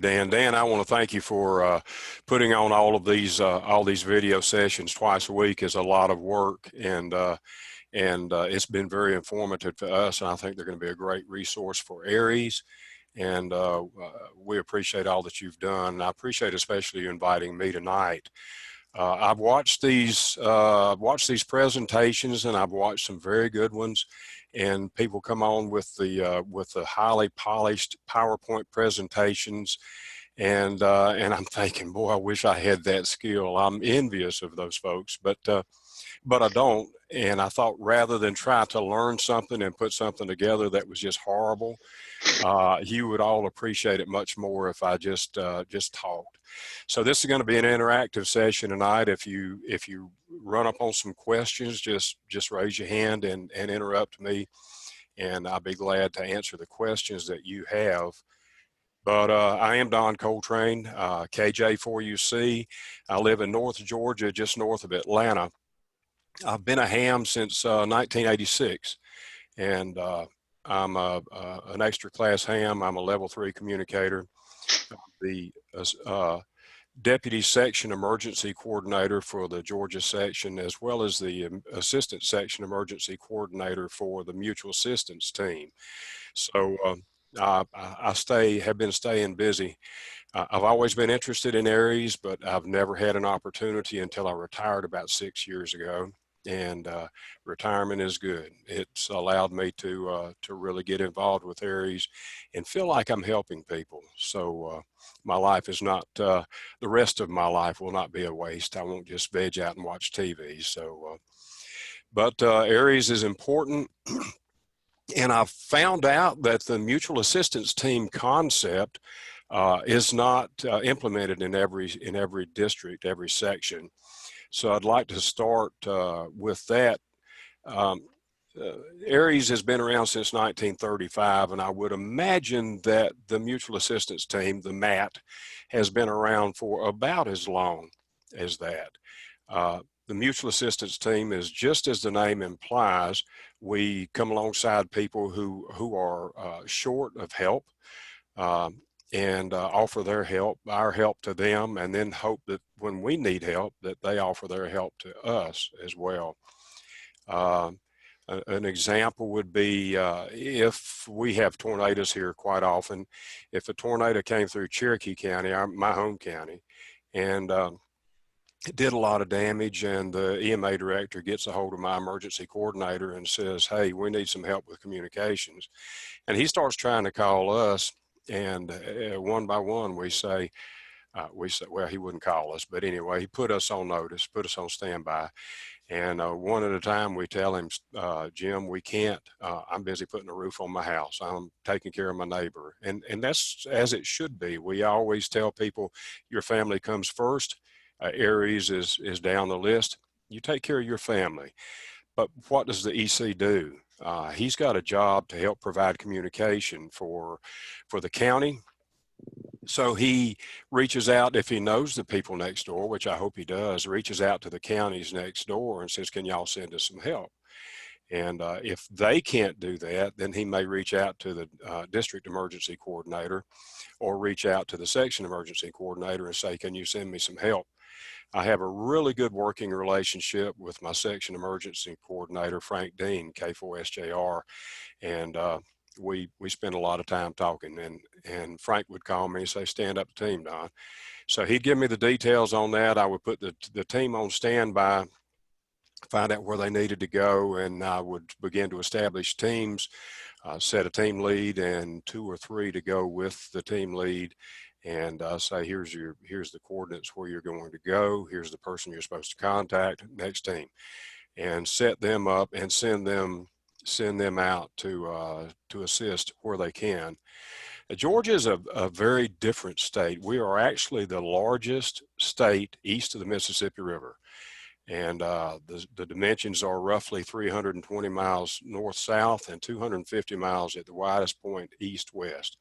Dan, I want to thank you for putting on all these video sessions twice a week. Is a lot of work, and it's been very informative to us. And I think they're going to be a great resource for ARES. And we appreciate all that you've done. And I appreciate especially you inviting me tonight. I've watched these presentations, and I've watched some very good ones. And people come on with the highly polished PowerPoint presentations, and I'm thinking, boy, I wish I had that skill. I'm envious of those folks, but I don't. And I thought rather than try to learn something and put something together that was just horrible, you would all appreciate it much more if I just talked. So this is going to be an interactive session tonight. If you run up on some questions, just raise your hand and interrupt me, and I'll be glad to answer the questions that you have. But I am Don Coltrane, KJ4UC. I live in North Georgia, just north of Atlanta. I've been a ham since 1986, and I'm an extra class ham. I'm a level 3 communicator. The Deputy Section Emergency Coordinator for the Georgia section, as well as the Assistant Section Emergency Coordinator for the Mutual Assistance team. So I have been staying busy. I've always been interested in ARES, but I've never had an opportunity until I retired about 6 years ago. And retirement is good. It's allowed me to really get involved with ARES and feel like I'm helping people. So my life is not, the rest of my life will not be a waste. I won't just veg out and watch TV. So, but ARES is important. And I've found out that the mutual assistance team concept is not implemented in every district, every section. So I'd like to start with that. ARES has been around since 1935, and I would imagine that the Mutual Assistance Team, the MAT, has been around for about as long as that. The Mutual Assistance Team is, just as the name implies, we come alongside people who are short of help, and offer our help to them, and then hope that when we need help, that they offer their help to us as well. An example would be if we have tornadoes here quite often. If a tornado came through Cherokee County, my home county, and it did a lot of damage, and the EMA director gets a hold of my emergency coordinator and says, hey, we need some help with communications. And he starts trying to call us, and one by one we say, well, he wouldn't call us, but anyway, he put us on notice, put us on standby. And one at a time we tell him, Jim, we can't, I'm busy putting a roof on my house. I'm taking care of my neighbor. And that's as it should be. We always tell people your family comes first. ARES is down the list. You take care of your family. But what does the EC do? He's got a job to help provide communication for the county. So he reaches out, if he knows the people next door, which I hope he does, reaches out to the counties next door and says, can y'all send us some help? And if they can't do that, then he may reach out to the district emergency coordinator or reach out to the section emergency coordinator and say, can you send me some help? I have a really good working relationship with my section emergency coordinator, Frank Dean, K4SJR, and we spend a lot of time talking, and Frank would call me and say, stand up the team, Don. So he'd give me the details on that. I would put the team on standby, find out where they needed to go, and I would begin to establish teams, set a team lead and 2 or 3 to go with the team lead, and say, here's the coordinates where you're going to go, here's the person you're supposed to contact, next team, and set them up and send them out to assist where they can. Georgia is a very different state. We are actually the largest state east of the Mississippi River. And the dimensions are roughly 320 miles north-south and 250 miles at the widest point east-west.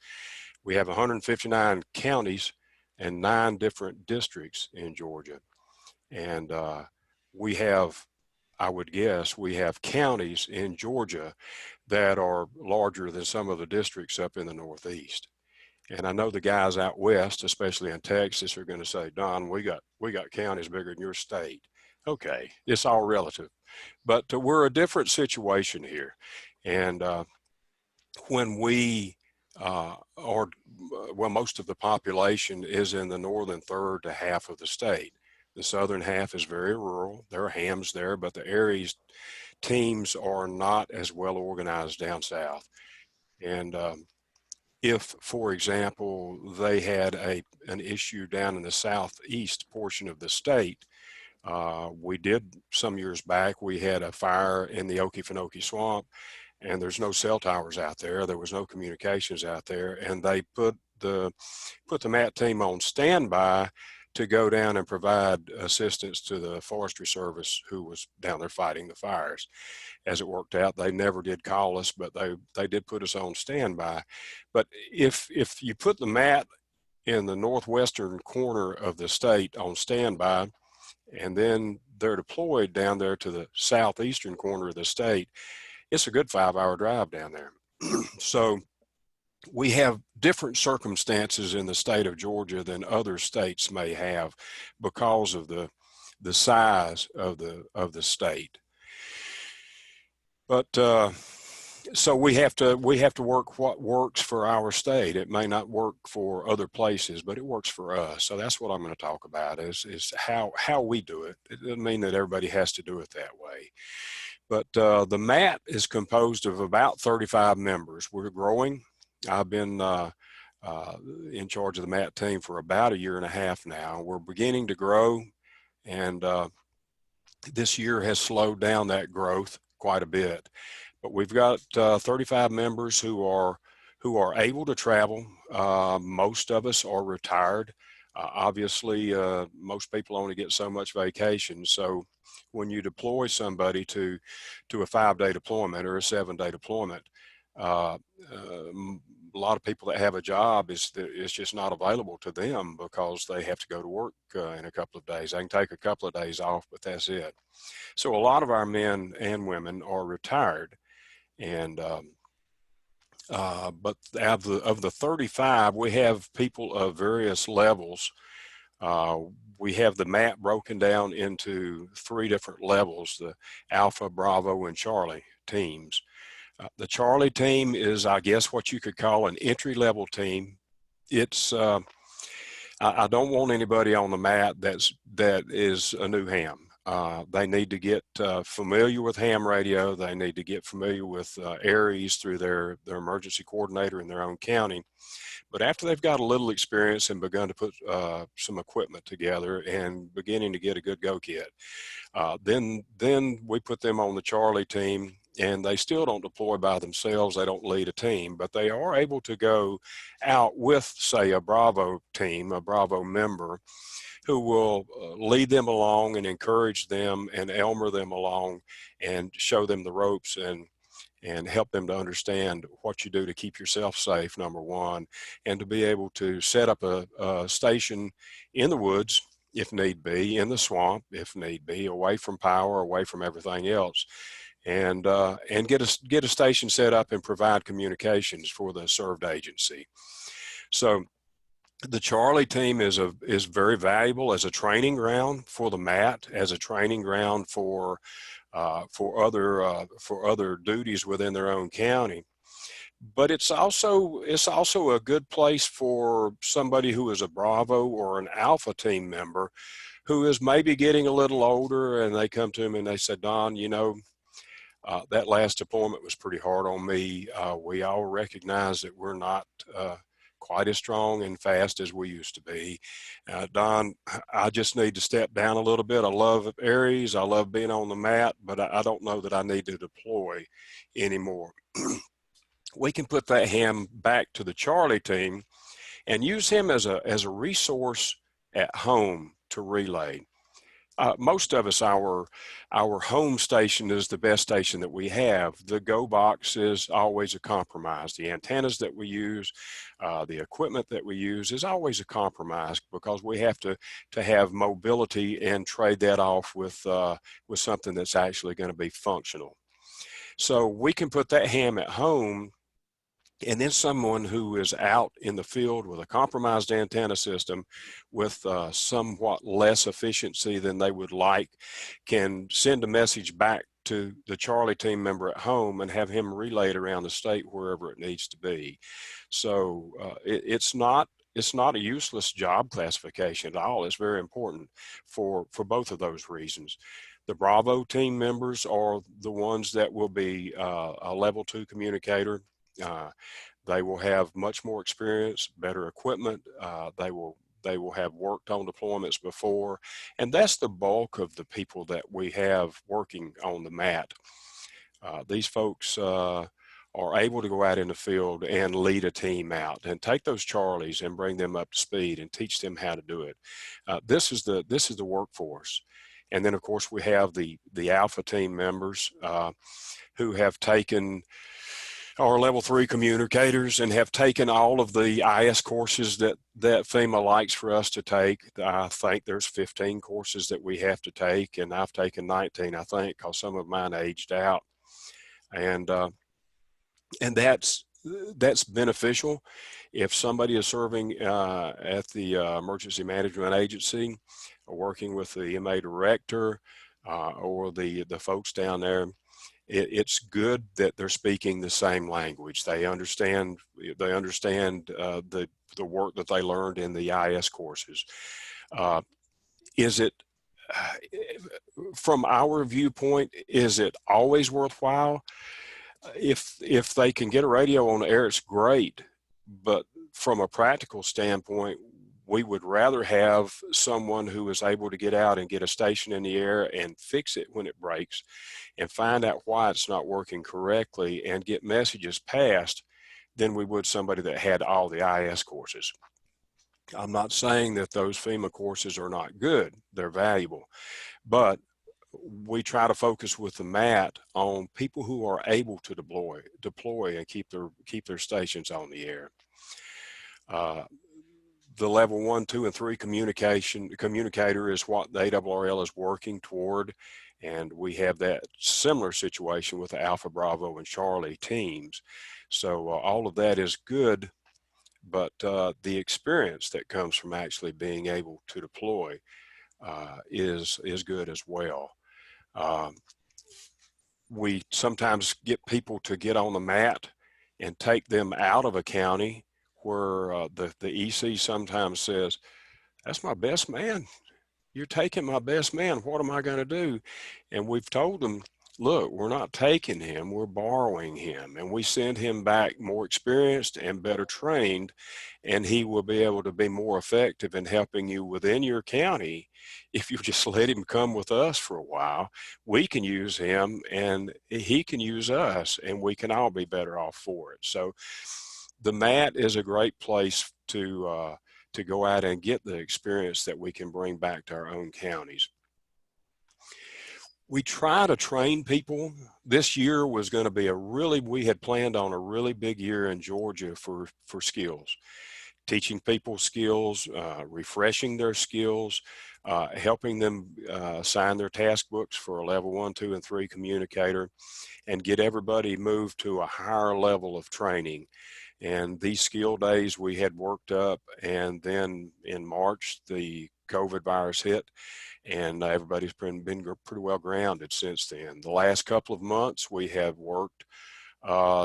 We have 159 counties and 9 different districts in Georgia. And we have, I would guess, we have counties in Georgia that are larger than some of the districts up in the Northeast. And I know the guys out west, especially in Texas, are going to say, Don, we got counties bigger than your state. Okay, it's all relative. But we're a different situation here. And when we well, most of the population is in the northern third to half of the state. The southern half is very rural. There are hams there, but the Aries teams are not as well organized down south. And if, for example, they had an issue down in the southeast portion of the state, we did some years back, we had a fire in the Okefenokee Swamp, and there's no cell towers out there. There was no communications out there, and they put the MAT team on standby to go down and provide assistance to the Forestry Service who was down there fighting the fires. As it worked out, they never did call us, but they did put us on standby. But if you put the MAT in the northwestern corner of the state on standby, and then they're deployed down there to the southeastern corner of the state, it's a good 5-hour drive down there. So we have different circumstances in the state of Georgia than other states may have because of the size of the state. But so we have to work what works for our state. It may not work for other places, but it works for us. So that's what I'm going to talk about is how we do it. It doesn't mean that everybody has to do it that way. But the MAT is composed of about 35 members. We're growing. I've been in charge of the MAT team for about 1.5 years now. We're beginning to grow, and this year has slowed down that growth quite a bit. But we've got 35 members who are able to travel. Most of us are retired. Obviously, most people only get so much vacation. So when you deploy somebody to a 5-day deployment or a 7-day deployment, a lot of people that have a job it's just not available to them because they have to go to work in a couple of days. They can take a couple of days off, but that's it. So a lot of our men and women are retired, and but of the 35, we have people of various levels. We have the MAT broken down into 3 different levels: the Alpha, Bravo, and Charlie teams. The Charlie team is, I guess, what you could call an entry-level team. It's I don't want anybody on the MAT that is a new ham. They need to get familiar with ham radio. They need to get familiar with ARES through their emergency coordinator in their own county. But after they've got a little experience and begun to put some equipment together and beginning to get a good go kit, then we put them on the Charlie team, and they still don't deploy by themselves. They don't lead a team, but they are able to go out with, say, a Bravo team, a Bravo member, who will lead them along and encourage them and Elmer them along and show them the ropes and help them to understand what you do to keep yourself safe, number one, and to be able to set up a station in the woods, if need be, in the swamp, if need be, away from power, away from everything else, and get a station set up and provide communications for the served agency. So the Charlie team is very valuable as a training ground for the MAT, as a training ground for other duties within their own county. But it's also a good place for somebody who is a Bravo or an Alpha team member who is maybe getting a little older, and they come to me and they say, Don, you know, that last deployment was pretty hard on me. We all recognize that we're not quite as strong and fast as we used to be. Don, I just need to step down a little bit. I love ARES. I love being on the MAT, but I don't know that I need to deploy anymore. We can put that ham back to the Charlie team and use him as a resource at home to relay. Most of us, our home station is the best station that we have. The Go box is always a compromise. The antennas that we use, the equipment that we use is always a compromise because we have to have mobility and trade that off with something that's actually going to be functional. So we can put that ham at home and then someone who is out in the field with a compromised antenna system with somewhat less efficiency than they would like can send a message back to the Charlie team member at home and have him relayed around the state wherever it needs to be. So it's not a useless job classification at all. It's very important for both of those reasons. The Bravo team members are the ones that will be a level 2 communicator. They will have much more experience, better equipment. They will have worked on deployments before, and that's the bulk of the people that we have working on the mat. These folks are able to go out in the field and lead a team out and take those Charlies and bring them up to speed and teach them how to do it. This is the workforce. And then of course we have the Alpha team members who have taken our level 3 communicators and have taken all of the IS courses that FEMA likes for us to take. I think there's 15 courses that we have to take, and I've taken 19, I think, because some of mine aged out. And that's beneficial. If somebody is serving at the Emergency Management Agency, or working with the EMA director or the folks down there, it's good that they're speaking the same language. They understand the work that they learned in the IS courses. Is it, from our viewpoint, is it always worthwhile? If they can get a radio on the air, it's great. But from a practical standpoint, we would rather have someone who is able to get out and get a station in the air and fix it when it breaks and find out why it's not working correctly and get messages passed than we would somebody that had all the IS courses. I'm not saying that those FEMA courses are not good. They're valuable. But we try to focus with the MAT on people who are able to deploy and keep their stations on the air. The level 1, 2, and 3 communicator is what the ARRL is working toward, and we have that similar situation with the Alpha, Bravo, and Charlie teams. So all of that is good, but the experience that comes from actually being able to deploy is good as well. We sometimes get people to get on the mat and take them out of a county where the EC sometimes says, "That's my best man. You're taking my best man. What am I going to do?" And we've told them, "Look, we're not taking him, we're borrowing him, and we send him back more experienced and better trained, and he will be able to be more effective in helping you within your county if you just let him come with us for a while. We can use him and he can use us, and we can all be better off for it." So the MAT is a great place to go out and get the experience that we can bring back to our own counties. We try to train people. This year was going to be we had planned on a really big year in Georgia for skills, teaching people skills, refreshing their skills, helping them sign their task books for a level 1, 2, and 3 communicator, and get everybody moved to a higher level of training. And these skill days we had worked up, and then in March, the COVID virus hit, and everybody's been pretty well grounded since then. The last couple of months, we have worked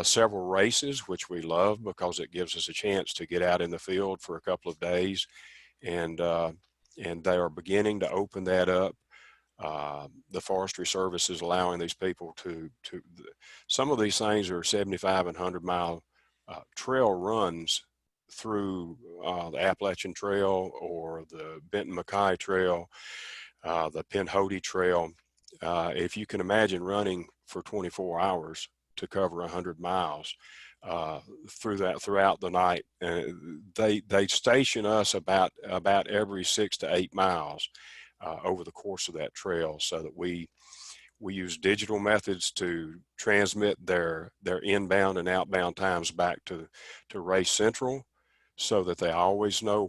several races, which we love because it gives us a chance to get out in the field for a couple of days, and they are beginning to open that up. The Forestry Service is allowing these people to some of these things are 75 and 100-mile trail runs through the Appalachian Trail or the Benton McKay Trail, the Pinhoti Trail. If you can imagine running for 24 hours to cover 100 miles throughout the night, they station us about every 6 to 8 miles over the course of that trail, so that we use digital methods to transmit their inbound and outbound times back to Race Central, so that they always know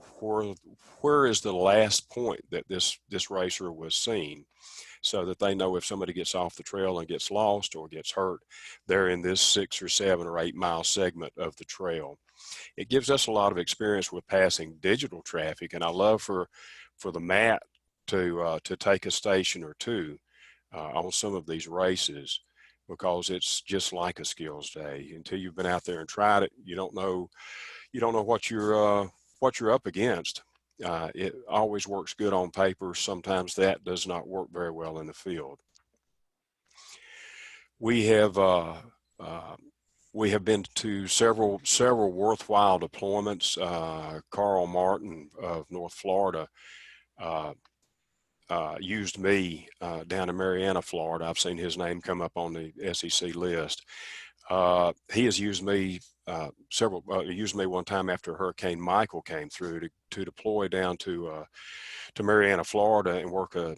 where is the last point that this racer was seen, so that they know if somebody gets off the trail and gets lost or gets hurt, they're in this 6 or 7 or 8 mile segment of the trail. It gives us a lot of experience with passing digital traffic, and I love for the MAT to take a station or two on some of these races, because it's just like a skills day. Until you've been out there and tried it, you don't know what you're up against. It always works good on paper. Sometimes that does not work very well in the field. We have uh, we have been to several worthwhile deployments. Carl Martin of North Florida uh, used me down in Marianna, Florida. I've seen his name come up on the SEC list. He has used me used me one time after Hurricane Michael came through to deploy down to Marianna, Florida, and work a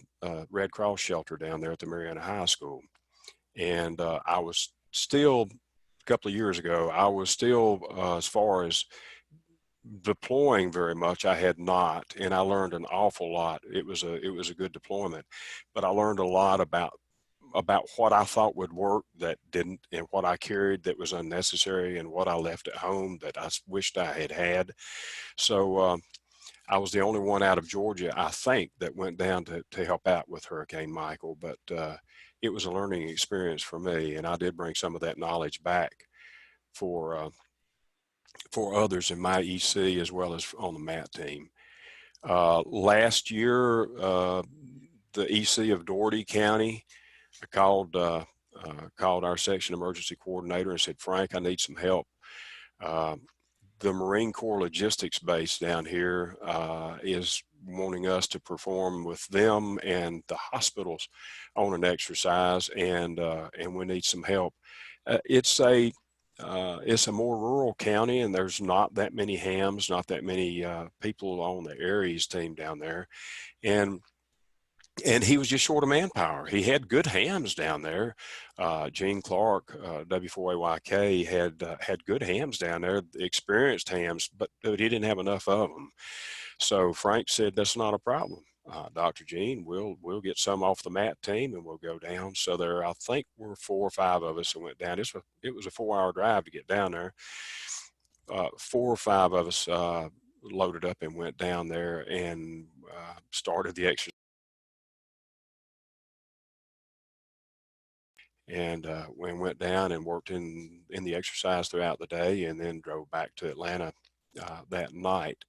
Red Cross shelter down there at the Marianna High School. And I was still, a couple of years ago, I was still, as far as deploying very much, I had not, and I learned an awful lot. It was a good deployment, but I learned a lot about what I thought would work that didn't, and what I carried that was unnecessary, and what I left at home that I wished I had had. So I was the only one out of Georgia, I think, that went down to help out with Hurricane Michael, but it was a learning experience for me, and I did bring some of that knowledge back for for others in my EC as well as on the MAT team. Last year, the EC of Doherty County called our section emergency coordinator and said, "Frank, I need some help. Uh, the Marine Corps logistics base down here is wanting us to perform with them and the hospitals on an exercise, and we need some help." It's a more rural county, and there's not that many hams, not that many people on the Ares team down there, and he was just short of manpower. He had good hams down there. Gene Clark, W4AYK, had good hams down there, experienced hams, but he didn't have enough of them. So Frank said, "That's not a problem. Dr. Gene, we'll get some off the MAT team and we'll go down." So there, I think we're 4 or 5 of us that went down. It was a 4-hour drive to get down there. 4 or 5 of us loaded up and went down there and started the exercise. And we went down and worked in the exercise throughout the day, and then drove back to Atlanta that night.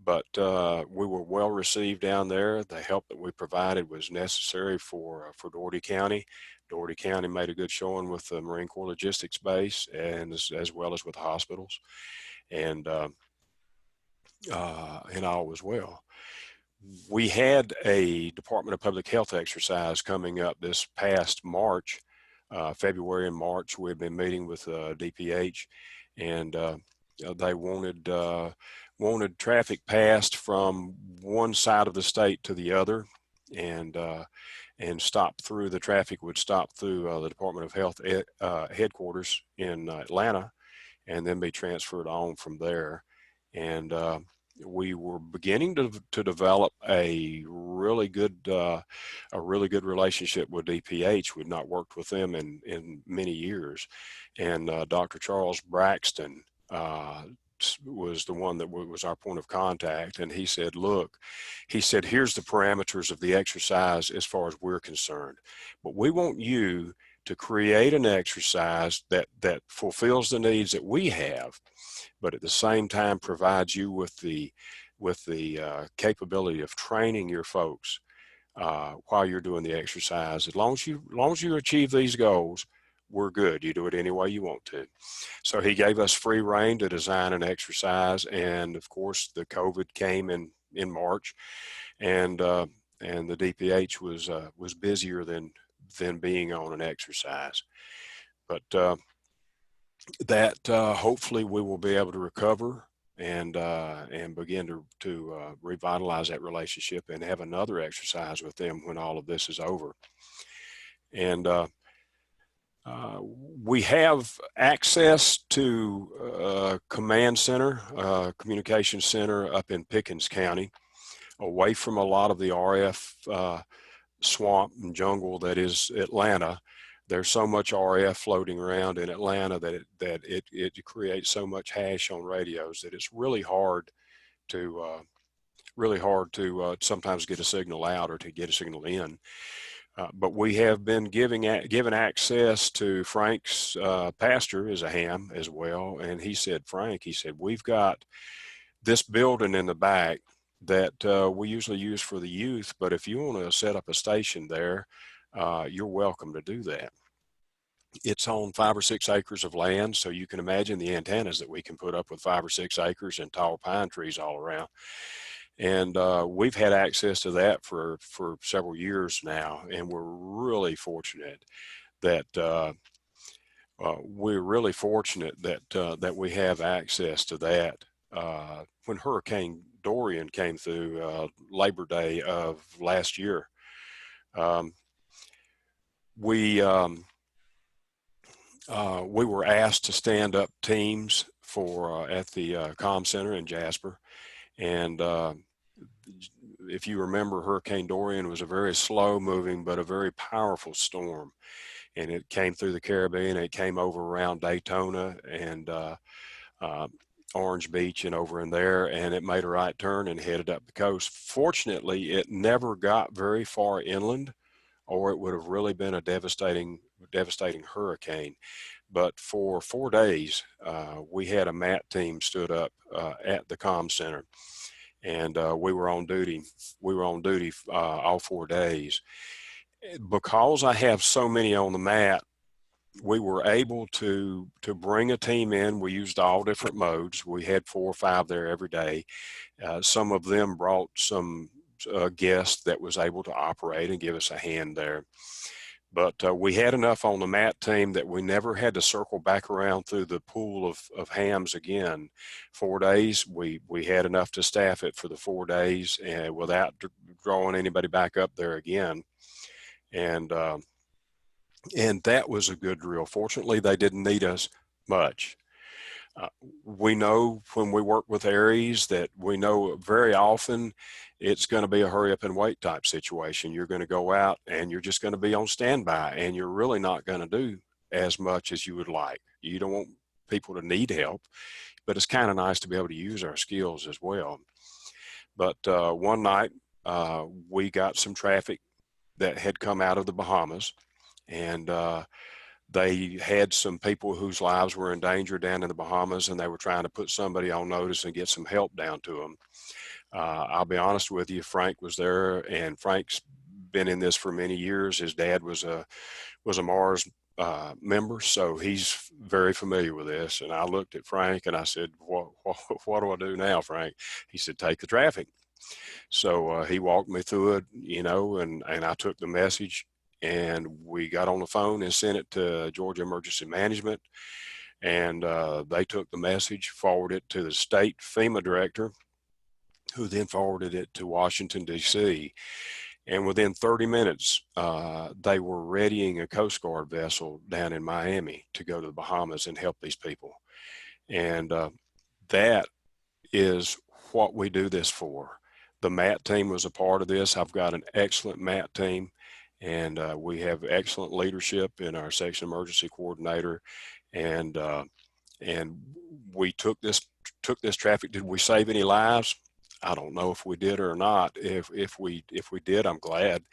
But we were well received down there. The help that we provided was necessary for Doherty County. Doherty County made a good showing with the Marine Corps Logistics Base, and as well as with the hospitals, and all was well. We had a Department of Public Health exercise coming up this past March, February and March. We've been meeting with DPH, and they wanted traffic passed from one side of the state to the other, and the traffic would stop through the Department of Health headquarters in Atlanta, and then be transferred on from there. And we were beginning to develop a really good relationship with DPH. We'd not worked with them in many years, and Dr. Charles Braxton was the one that was our point of contact, and he said, "Look," he said, "here's the parameters of the exercise as far as we're concerned, but we want you to create an exercise that fulfills the needs that we have, but at the same time provides you with the capability of training your folks while you're doing the exercise. As long as you achieve these goals, we're good. You do it any way you want to." So he gave us free rein to design an exercise, and of course the COVID came in March, and the DPH was busier than being on an exercise. But that hopefully we will be able to recover and begin to revitalize that relationship and have another exercise with them when all of this is over. And We have access to a command center, communication center up in Pickens County, away from a lot of the RF swamp and jungle that is Atlanta. There's so much RF floating around in Atlanta that it creates so much hash on radios that it's really hard to sometimes get a signal out or to get a signal in. But we have been given access to Frank's pastor is a ham as well. And he said, we've got this building in the back that we usually use for the youth, but if you want to set up a station there, you're welcome to do that. It's on 5 or 6 acres of land, so you can imagine the antennas that we can put up with 5 or 6 acres and tall pine trees all around. And we've had access to that for several years now, and we're really fortunate that that we have access to that. When Hurricane Dorian came through Labor Day of last year, we were asked to stand up teams for at the comm center in Jasper, and if you remember, Hurricane Dorian was a very slow moving but a very powerful storm, and it came through the Caribbean. It came over around Daytona and Orange Beach and over in there, and it made a right turn and headed up the coast. Fortunately, it never got very far inland, or it would have really been a devastating hurricane. But for 4 days, we had a MAT team stood up at the comm center, and we were on duty. All 4 days. Because I have so many on the MAT, we were able to bring a team in. We used all different modes. We had 4 or 5 there every day. Some of them brought some guest that was able to operate and give us a hand there. But we had enough on the MAT team that we never had to circle back around through the pool of hams again. 4 days, we had enough to staff it for the 4 days and without drawing anybody back up there again. And that was a good drill. Fortunately, they didn't need us much. We know when we work with ARES that we know very often it's going to be a hurry up and wait type situation. You're going to go out and you're just going to be on standby, and you're really not going to do as much as you would like. You don't want people to need help, but it's kind of nice to be able to use our skills as well. But one night we got some traffic that had come out of the Bahamas, and they had some people whose lives were in danger down in the Bahamas, and they were trying to put somebody on notice and get some help down to them. I'll be honest with you, Frank was there, and Frank's been in this for many years. His dad was a Mars member, so he's very familiar with this. And I looked at Frank and I said, what do I do now, Frank? He said, take the traffic. So he walked me through it, and I took the message, and we got on the phone and sent it to Georgia Emergency Management, and they took the message, forwarded it to the state FEMA director, who then forwarded it to Washington, D.C. And within 30 minutes, they were readying a Coast Guard vessel down in Miami to go to the Bahamas and help these people. And that is what we do this for. The MAT team was a part of this. I've got an excellent MAT team, and we have excellent leadership in our section emergency coordinator. And we took this traffic. Did we save any lives? I don't know if we did or not. If we did, I'm glad.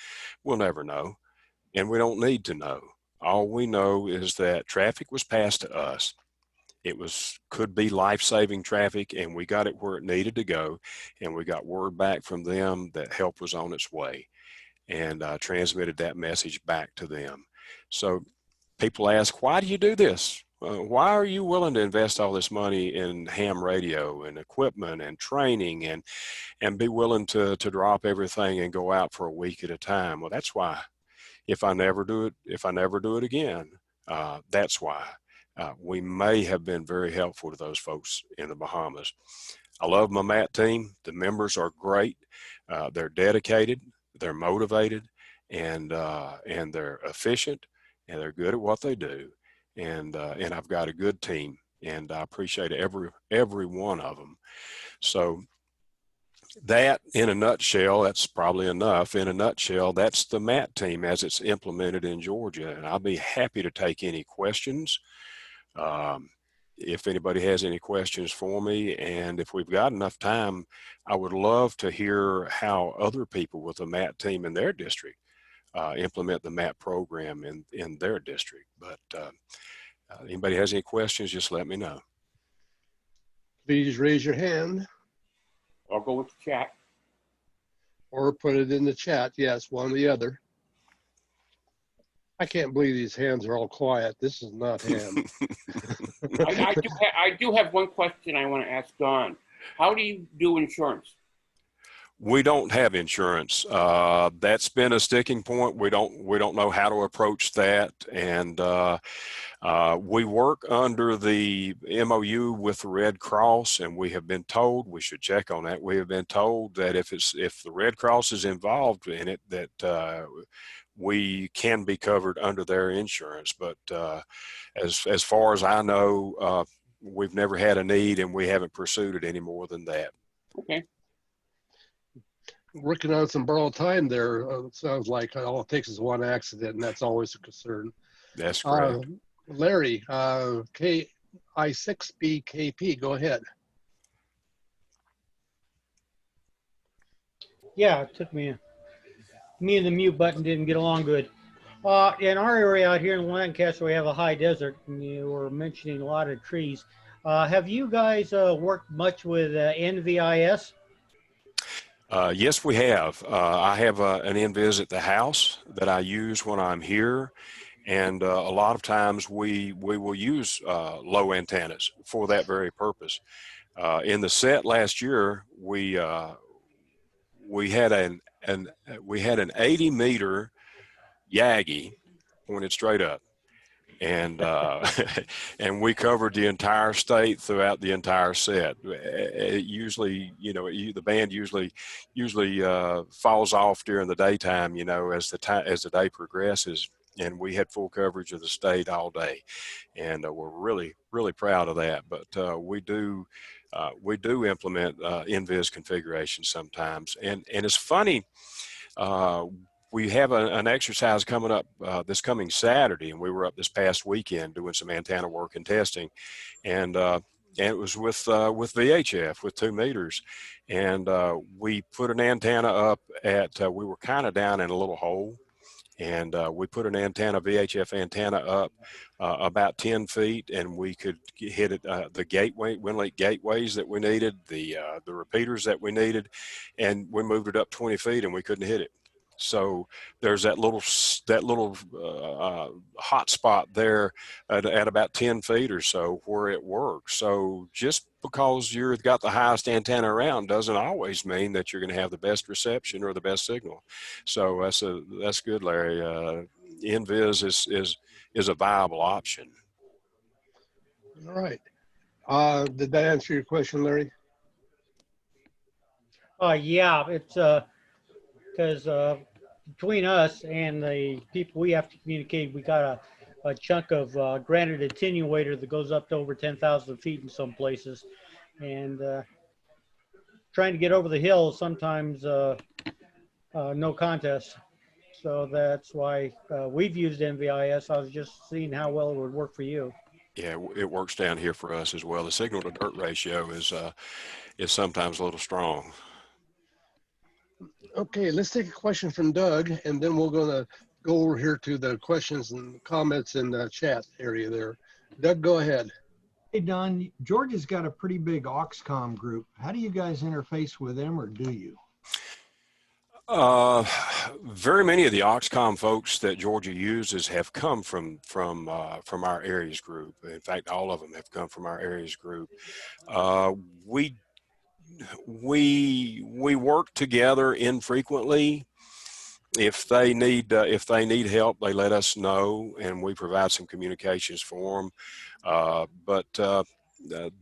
We'll never know, and we don't need to know. All we know is that traffic was passed to us. It could be life-saving traffic, and we got it where it needed to go, and we got word back from them that help was on its way, and transmitted that message back to them. So people ask, why do you do this? Why are you willing to invest all this money in ham radio and equipment and training and be willing to drop everything and go out for a week at a time? Well, that's why. If I never do it again, that's why. We may have been very helpful to those folks in the Bahamas. I love my MAT team. The members are great. They're dedicated, they're motivated, and they're efficient. and they're good at what they do, and I've got a good team, and I appreciate every one of them. So that, in a nutshell, that's probably enough. In a nutshell, that's the MAT team as it's implemented in Georgia, and I'll be happy to take any questions. Um, if anybody has any questions for me, and if we've got enough time, I would love to hear how other people with the MAT team in their district implement the MAT program in their district. But anybody has any questions, just let me know. Please raise your hand. I'll go with the chat. Or put it in the chat. Yes, one or the other. I can't believe these hands are all quiet. This is not hands. I do have one question I want to ask Don. How do you do insurance? We don't have insurance. That's been a sticking point. We don't know how to approach that, and we work under the MOU with the Red Cross, and we have been told, we should check on that. We have been told that if the Red Cross is involved in it, that we can be covered under their insurance. But as far as I know, we've never had a need, and we haven't pursued it any more than that. Okay. Working on some borrowed time there. Sounds like all it takes is one accident, and that's always a concern. That's correct. Larry, KI6BKP, go ahead. Yeah, it took me and the mute button didn't get along good. In our area out here in Lancaster, we have a high desert, and you were mentioning a lot of trees. Have you guys worked much with NVIS? Yes, we have. I have an NVIS at the house that I use when I'm here. And a lot of times we will use low antennas for that very purpose. In the set last year, we had an 80-meter Yagi pointed straight up, and and we covered the entire state throughout the entire set. It usually, the band usually falls off during the daytime, as the day progresses. And we had full coverage of the state all day, and we're really proud of that. But we do implement NVIS configurations sometimes, and it's funny. We have an exercise coming up this coming Saturday, and we were up this past weekend doing some antenna work and testing, and it was with VHF with 2 meters, and we put an antenna up at. We were kind of down in a little hole. And we put an VHF antenna up about 10 feet, and we could hit it, the WinLink gateways that we needed, the repeaters that we needed, and we moved it up 20 feet, and we couldn't hit it. So there's that little hot spot there at about 10 feet or so where it works. So just because you've got the highest antenna around doesn't always mean that you're going to have the best reception or the best signal. So that's good, Larry. NVIS is a viable option. All right. Did that answer your question, Larry? Yeah, it's because between us and the people we have to communicate, we got a chunk of granite attenuator that goes up to over 10,000 feet in some places, and trying to get over the hill sometimes no contest. So that's why we've used NVIS. I was just seeing how well it would work for you. Yeah, it works down here for us as well. The signal to dirt ratio is sometimes a little strong. Okay, let's take a question from Doug, and then we're going to go over here to the questions and comments in the chat area there. Doug, go ahead. Hey, Don, Georgia's got a pretty big Oxcom group. How do you guys interface with them, or do you? Very many of the Oxcom folks that Georgia uses have come from our areas group. In fact, all of them have come from our areas group. We work together infrequently. If they need help, they let us know, and we provide some communications for them. But the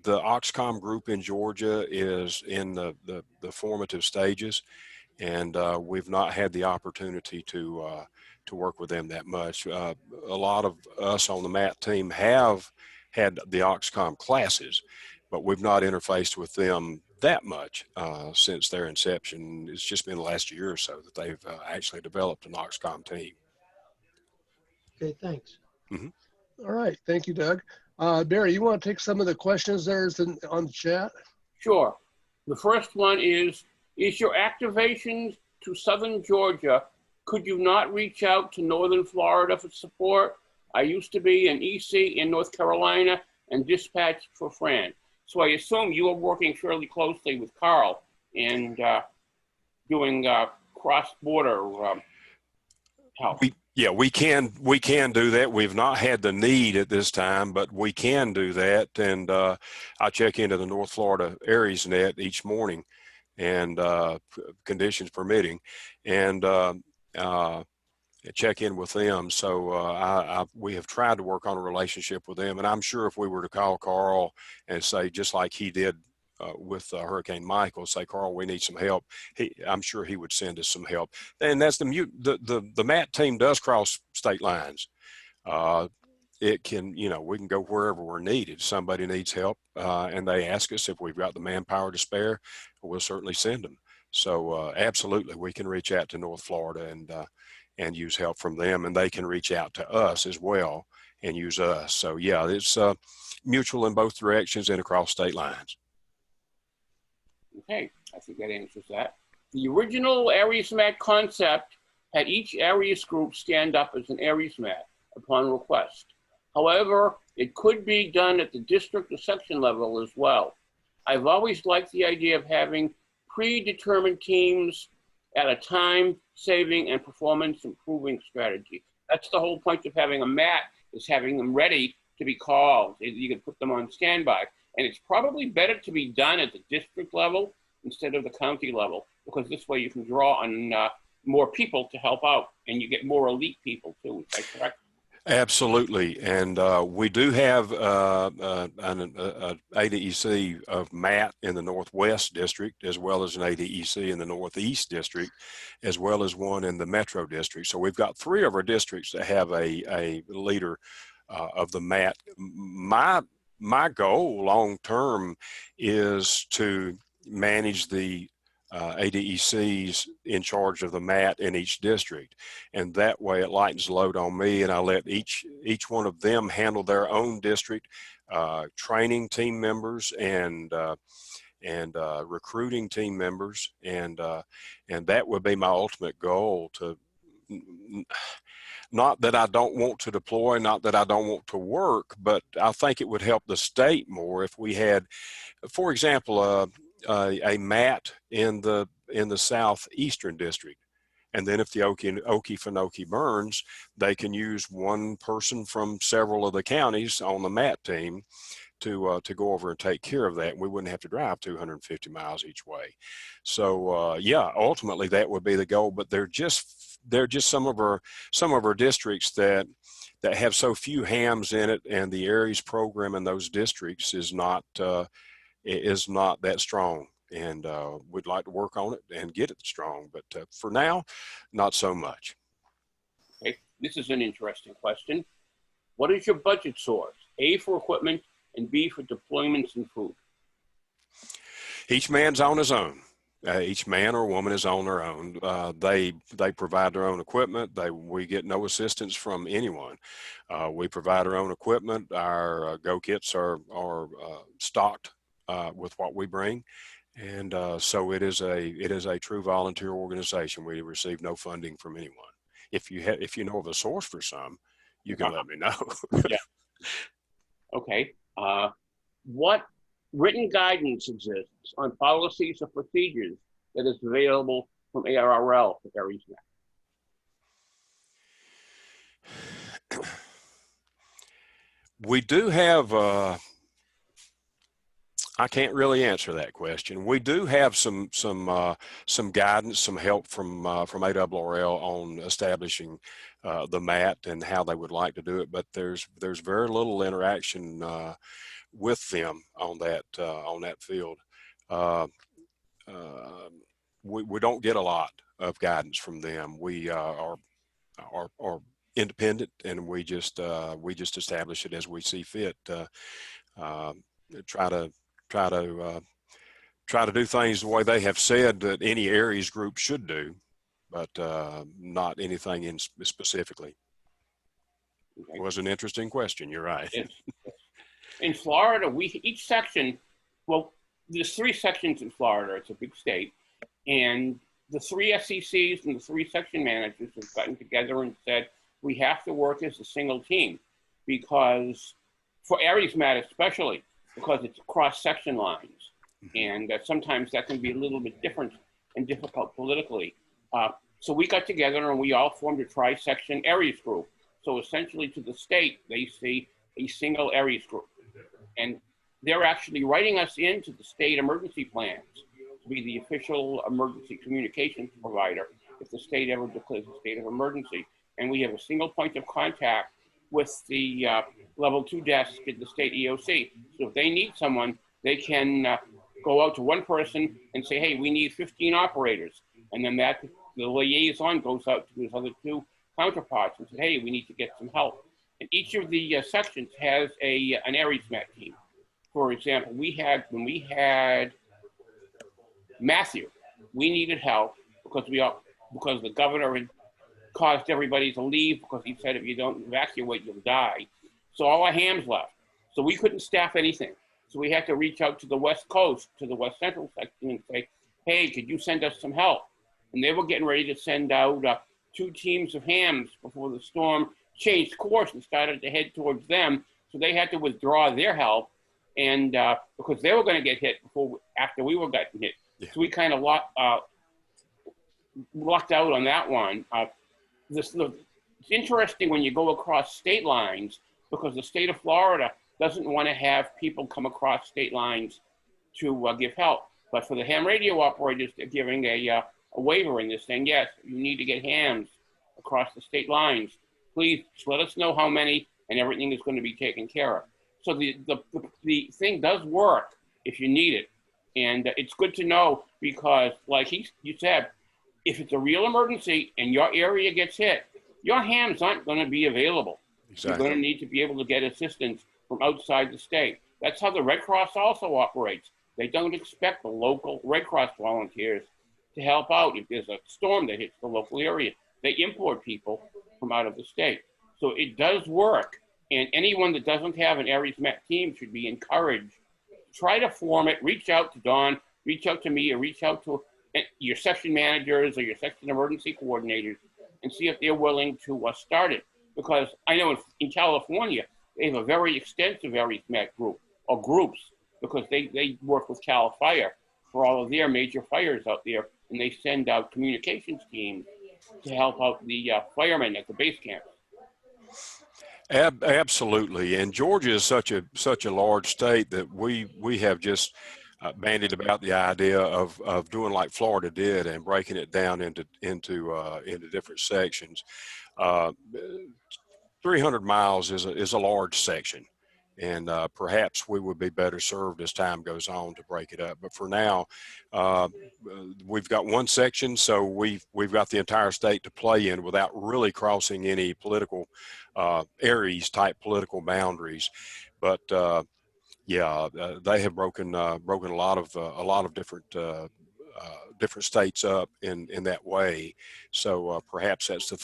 Oxcom group in Georgia is in the formative stages, and we've not had the opportunity to work with them that much. A lot of us on the MAT team have had the OXCOM classes, but we've not interfaced with them that much since their inception. It's just been the last year or so that they've actually developed an OXCOM team. Okay, thanks. All right, thank you, Doug. Barry, you want to take some of the questions there on the chat? Sure. The first one is your activations to Southern Georgia, could you not reach out to Northern Florida for support? I used to be an EC in North Carolina and dispatched for Fran. So I assume you are working fairly closely with Carl and doing cross-border help. Yeah, we can do that. We've not had the need at this time, but we can do that. And I check into the North Florida ARESMAT each morning, and conditions permitting, and check in with them. So we have tried to work on a relationship with them, and I'm sure if we were to call Carl and say, just like he did with Hurricane Michael, say, Carl, we need some help, I'm sure he would send us some help. And that's the MAT team does cross state lines. It can, we can go wherever we're needed. Somebody needs help and they ask us if we've got the manpower to spare, we'll certainly send them. So absolutely, we can reach out to North Florida and use help from them, and they can reach out to us as well and use us. So yeah, it's mutual in both directions and across state lines. Okay, I think that answers that. The original ARESMAT concept had each ARES group stand up as an ARESMAT upon request. However, it could be done at the district or section level as well. I've always liked the idea of having predetermined teams at a time-saving and performance-improving strategy. That's the whole point of having a MAT, is having them ready to be called. You can put them on standby. And it's probably better to be done at the district level instead of the county level, because this way you can draw on more people to help out, and you get more elite people too. Is that correct? Absolutely, and we do have an ADEC of MAT in the Northwest District, as well as an ADEC in the Northeast District, as well as one in the Metro District. So we've got 3 of our districts that have a leader of the MAT. My goal long term is to manage the ADECs in charge of the MAT in each district, and that way it lightens the load on me, and I let each one of them handle their own district, training team members and recruiting team members, and that would be my ultimate goal. To not that I don't want to deploy, not that I don't want to work, but I think it would help the state more if we had, for example, a MAT in the southeastern district, and then if the Okefenokee burns, they can use one person from several of the counties on the MAT team to go over and take care of that, and we wouldn't have to drive 250 miles each way. So yeah, ultimately that would be the goal, but they're just some of our districts that have so few hams in it, and the ARES program in those districts is not that strong, and we'd like to work on it and get it strong, but for now, not so much. Okay, this is an interesting question. What is your budget source? A, for equipment, and B, for deployments and food? Each man's on his own. Each man or woman is on their own. They provide their own equipment. We get no assistance from anyone. We provide our own equipment. Our go kits are stocked with what we bring, and so it is a true volunteer organization. We receive no funding from anyone. If you know of a source for some, you can let me know. Yeah. Okay. What written guidance exists on policies or procedures that is available from ARRL for ARESMAT? We do have, I can't really answer that question. We do have some guidance, some help from ARRL on establishing the MAT and how they would like to do it, but there's very little interaction with them on that field. we don't get a lot of guidance from them. We are independent, and we just establish it as we see fit. Try to do things the way they have said that any ARES group should do, but not anything in specifically. Okay. It was an interesting question. You're right. Yes. In Florida, each section, well, there's 3 sections in Florida. It's a big state. And the 3 SECs and the 3 section managers have gotten together and said, we have to work as a single team, because for ARESMAT especially, because it's across section lines. And sometimes that can be a little bit different and difficult politically. So we got together and we all formed a tri-section ARES group. So essentially to the state, they see a single ARES group. And they're actually writing us into the state emergency plans to be the official emergency communications provider if the state ever declares a state of emergency. And we have a single point of contact with the level 2 desk at the state EOC. So if they need someone, they can go out to one person and say, hey, we need 15 operators. And then the liaison goes out to his other 2 counterparts and says, hey, we need to get some help. And each of the sections has an ARESMAT team. For example, when we had Matthew, we needed help because the governor had caused everybody to leave because he said if you don't evacuate, you'll die. So all our hams left. So we couldn't staff anything. So we had to reach out to the West Coast, to the West Central section and say, hey, could you send us some help? And they were getting ready to send out 2 teams of hams before the storm changed course and started to head towards them. So they had to withdraw their help, and because they were going to get hit after we were getting hit. Yeah. So we kind of locked out on that one. It's interesting when you go across state lines, because the state of Florida doesn't want to have people come across state lines to give help. But for the ham radio operators, they're giving a waiver in this saying, yes, you need to get hams across the state lines. Please just let us know how many, and everything is going to be taken care of. So the thing does work if you need it. And it's good to know because, like you said, if it's a real emergency and your area gets hit, your hams aren't going to be available. Exactly. You're going to need to be able to get assistance from outside the state. That's how the Red Cross also operates. They don't expect the local Red Cross volunteers to help out if there's a storm that hits the local area. They import people from out of the state. So it does work. And anyone that doesn't have an ARESMAT team should be encouraged. Try to form it. Reach out to Don, reach out to me, or reach out to your section managers or your section emergency coordinators and see if they're willing to start it. Because I know in California, they have a very extensive ARESMAT group or groups because they work with CAL FIRE for all of their major fires out there, and they send out communications teams to help out the firemen at the base camp. Absolutely, and Georgia is such a large state that we have just bandied about the idea of doing like Florida did and breaking it down into different sections. 300 miles is a large section, and perhaps we would be better served as time goes on to break it up. But for now, we've got one section, so we've got the entire state to play in without really crossing any political ARES type political boundaries. But yeah, they have broken a lot of different states up in that way. So perhaps that's the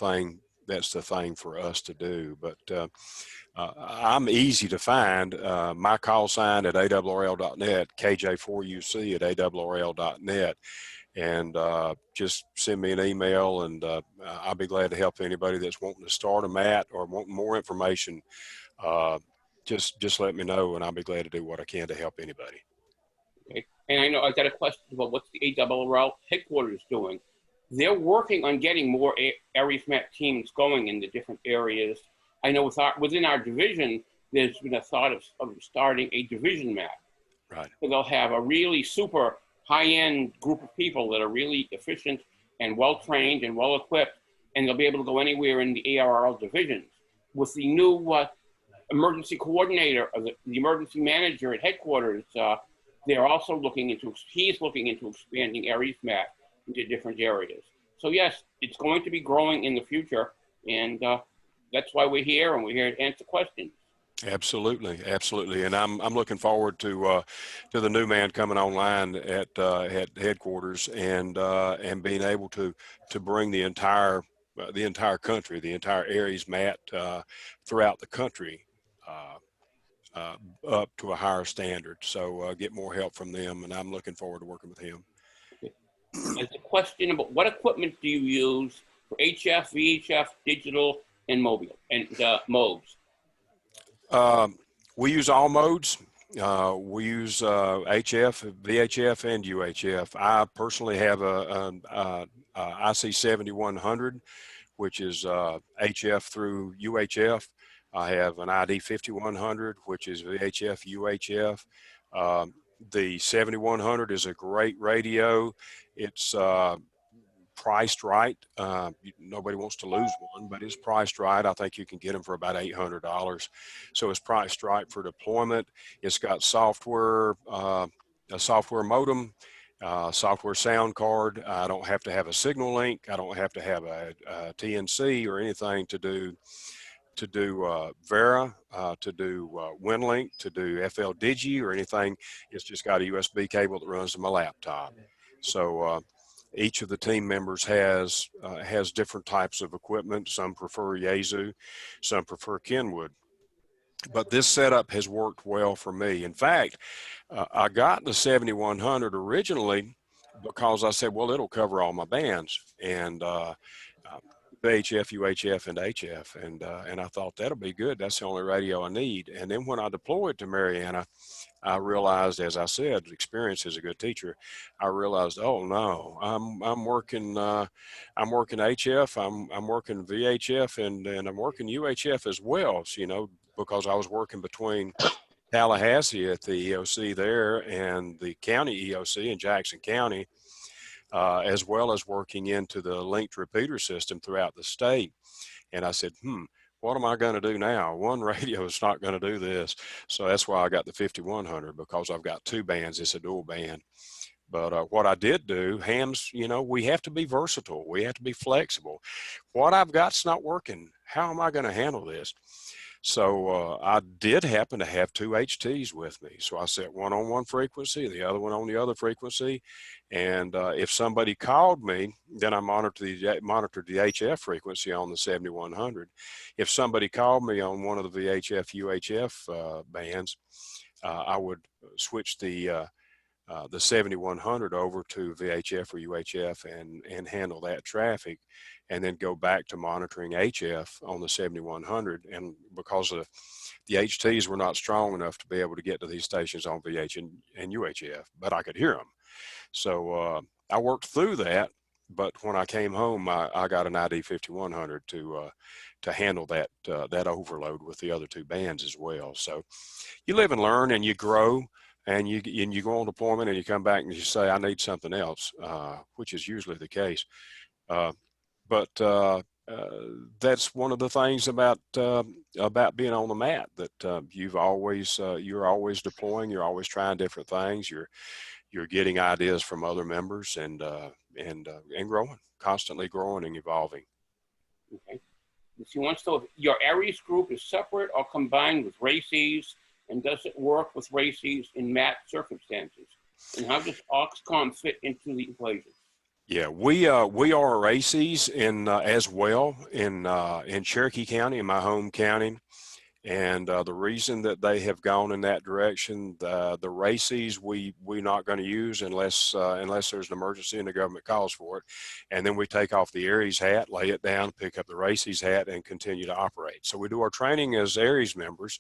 thing for us to do. But I'm easy to find. My call sign at ARRL.net, KJ4UC at ARRL.net, and just send me an email, and I'll be glad to help anybody that's wanting to start a MAT or wanting more information. Just let me know, and I'll be glad to do what I can to help anybody. Okay. And I know I've got a question about what's the ARRL headquarters doing. They're working on getting more ARESMAT teams going in the different areas. I know within our division, there's been a thought of starting a division MAT. Right. So they'll have a really super high-end group of people that are really efficient and well-trained and well-equipped, and they'll be able to go anywhere in the ARRL divisions. With the new emergency coordinator, or the emergency manager at headquarters, he's looking into expanding ARESMAT into different areas. So yes, it's going to be growing in the future, and that's why we're here, and we're here to answer questions. Absolutely, absolutely, and I'm looking forward to the new man coming online at headquarters and being able to bring the entire country, the entire ARESMAT throughout the country up to a higher standard. So get more help from them, and I'm looking forward to working with him. There's a question about what equipment do you use for HF, VHF, digital, and mobile and modes? We use all modes. We use HF, VHF, and UHF. I personally have a IC 7100, which is HF through UHF. I have an ID 5100, which is VHF, UHF. The 7100 is a great radio. It's priced right. Nobody wants to lose one, but it's priced right. I think you can get them for about $800. So it's priced right for deployment. It's got software, a software modem, software sound card. I don't have to have a signal link. I don't have to have a TNC or anything to do Vera, to do WinLink, to do FL Digi or anything. It's just got a USB cable that runs to my laptop. So each of the team members has different types of equipment. Some prefer Yaesu, some prefer Kenwood. But this setup has worked well for me. In fact, I got the 7100 originally because I said, well, it'll cover all my bands. And VHF, UHF, and HF, and I thought that'll be good. That's the only radio I need. And then when I deployed to Mariana, I realized, as I said, experience is a good teacher. I realized, oh no, I'm working HF, I'm working VHF, and I'm working UHF as well. So, you know, because I was working between Tallahassee at the EOC there and the county EOC in Jackson County. As well as working into the linked repeater system throughout the state. And I said, what am I going to do now? One radio is not going to do this. So that's why I got the 5100, because I've got two bands. It's a dual band. But what I did do, hams, you know, we have to be versatile. We have to be flexible. What I've got's not working. How am I going to handle this? So I did happen to have two HTs with me. So I set one on one frequency, the other one on the other frequency. And if somebody called me, then I monitored the HF frequency on the 7100. If somebody called me on one of the VHF, UHF bands, I would switch the 7100 over to VHF or UHF and handle that traffic, and then go back to monitoring HF on the 7100. And because the HTs were not strong enough to be able to get to these stations on VH and UHF, but I could hear them. So I worked through that, but when I came home, I got an ID 5100 to handle that overload with the other two bands as well. So you live and learn, and you grow. And you go on deployment and you come back and you say, I need something else, which is usually the case. But that's one of the things about being on the mat, that you're always deploying, you're always trying different things, you're getting ideas from other members, and growing, constantly growing and evolving. Okay. She wants to know if your ARES group is separate or combined with RACES, and does it work with RACES in MAT circumstances? And how does AUXCOM fit into the equation? Yeah, we are RACES as well in Cherokee County, in my home county. And the reason that they have gone in that direction, the RACES we're not going to use unless there's an emergency and the government calls for it. And then we take off the ARES hat, lay it down, pick up the RACES hat, and continue to operate. So we do our training as ARES members,